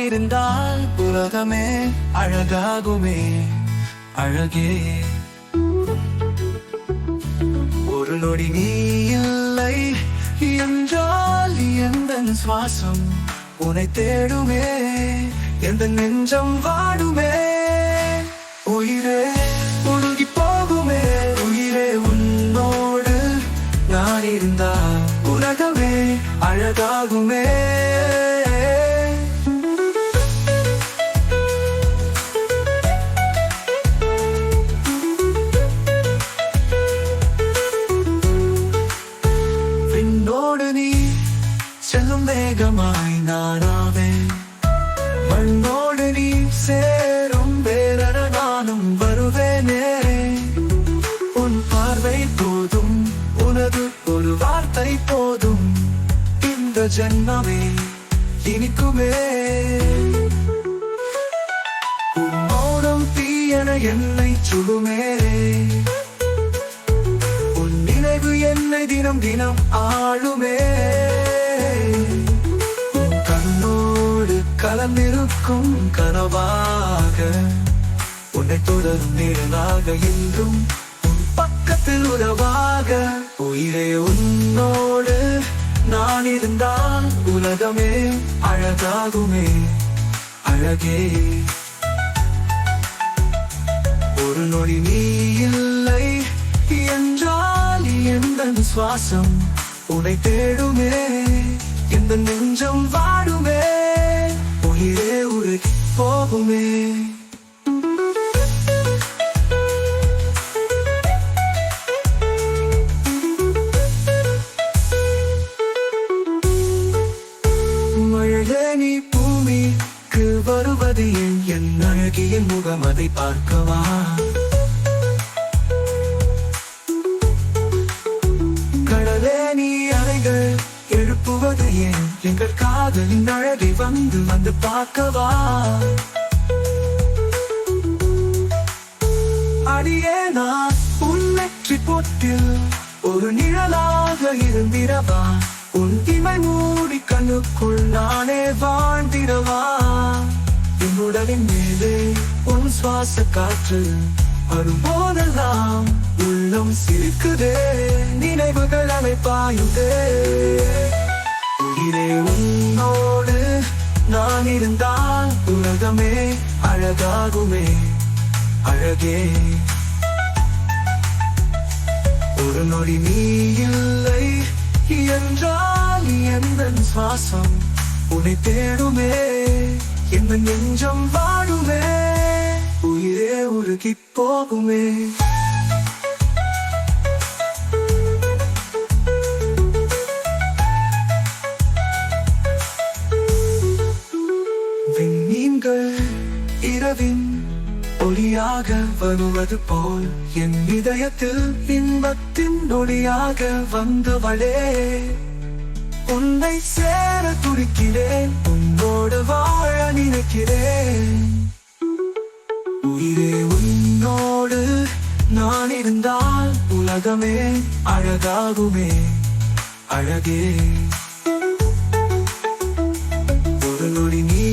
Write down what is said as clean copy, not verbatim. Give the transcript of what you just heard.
இருந்தால் உலகமே அழகாகுமே. அழகே ஒரு நொடி நீ இல்லை என்றால் எந்தன் சுவாசம் உன்னை தேடுமே, எந்த நெஞ்சம் வாடுமே. உயிரே உருகி போகுமே, உயிரே உன்னோடு நான் இருந்தால் உலகமே அழகாகுமே. விண்ணோடு நீ செல்லும் வேகமாய் நானாவேன், மண்ணோடு நீ சேரும் வேறென நானும் வருவேனே. உன் பார்வை போதும், உனது ஒரு வார்த்தை போதும், இந்த ஜென்மமே இனிக்குமே. உன்னோடும் தீயன என்னை சுடுமே, உன் நினைவு என்னை தினம் தினம் ஆளுமே. கலந்திருக்கும் கனவாக உன்னை தொடரும் நிழலாக என்றும் உன் பக்கத்தில் உறவாக. உயிரே உன்னோடு நான் இருந்தால் உலகமே அழகாகுமே. அழகே ஒரு நொடி நீ இல்லை என்றால் எந்த சுவாசம் உன்னை தேடுமே, எந்த நெஞ்சம் வாடுமே. உயிரே உருகி போகுமே. மழையே நீ பூமிக்கு வருவது என் அழகிய முகம் அதை பார்க்கவா? கடலே நீ அலைகள் எழுப்புவது ஏன் எங்கள் காதலின் அழகை வந்து வந்து பார்க்கவா? அடியே நான் உன் நெற்றி பொட்டில் ஒரு நிழலாக இருந்திரவா? உன் இமை மூடி கண்ணுக்குள் நானே வாழ்ந்திரவா? என் உடலின் மேலே உன் சுவாச காற்று வரும்போதெல்லாம் உள்ளம் சிரிக்குதே, நினைவுகள் அலை பாயுதே. உயிரே உன்னோடு நான் இருந்தால் உலகமே அழகாகுமே. அழகே ஒரு நொடி நீ இல்லை என்றால் எந்த சுவாசம் உன்னை தேடுமே, எந்த நெஞ்சம் வாடுமே. உயிரே உருகி போகுமே. விண்மீன்கள் இரவின் ஒளியாக வருவது போல் என் இதயத்தில் இன்பத்தின் ஒளியாக வந்தவளே. உன்னை சேர துடிக்கிறேன், உன்னோடு வாழ நினைக்கிறேன். உயிரே உன்னோடு நான் இருந்தால் உலகமே அழகாகுமே. அழகே ஒரு நொடி நீ